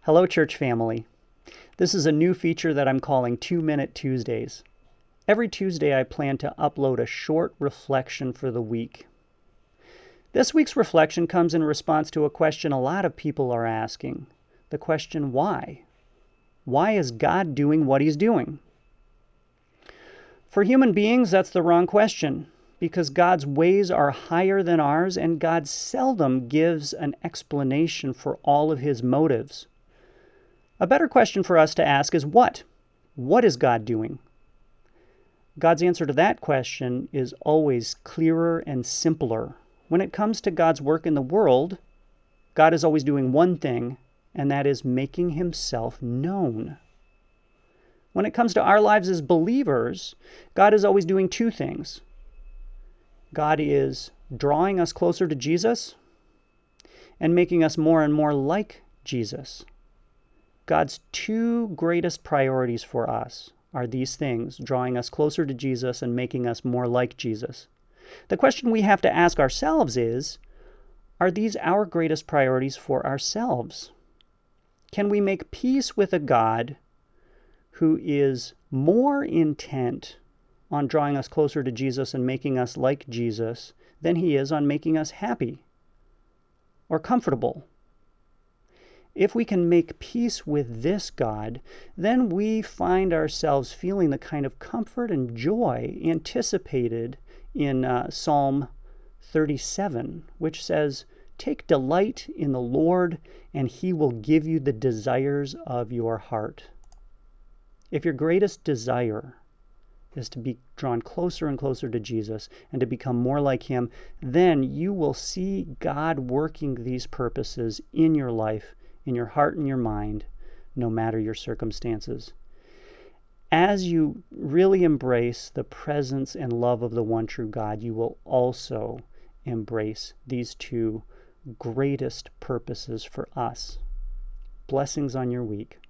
Hello, church family. This is a new feature that I'm calling 2-Minute Tuesdays. Every Tuesday, I plan to upload a short reflection for the week. This week's reflection comes in response to a question a lot of people are asking. The question, why? Why is God doing what he's doing? For human beings, that's the wrong question, because God's ways are higher than ours, and God seldom gives an explanation for all of his motives. A better question for us to ask is what? What is God doing? God's answer to that question is always clearer and simpler. When it comes to God's work in the world, God is always doing one thing, and that is making himself known. When it comes to our lives as believers, God is always doing two things. God is drawing us closer to Jesus and making us more and more like Jesus. God's two greatest priorities for us are these things, drawing us closer to Jesus and making us more like Jesus. The question we have to ask ourselves is, are these our greatest priorities for ourselves? Can we make peace with a God who is more intent on drawing us closer to Jesus and making us like Jesus than he is on making us happy or comfortable? If we can make peace with this God, then we find ourselves feeling the kind of comfort and joy anticipated in Psalm 37, which says, "Take delight in the Lord, and he will give you the desires of your heart." If your greatest desire is to be drawn closer and closer to Jesus and to become more like him, then you will see God working these purposes in your life, in your heart and your mind, no matter your circumstances. As you really embrace the presence and love of the one true God, you will also embrace these two greatest purposes for us. Blessings on your week.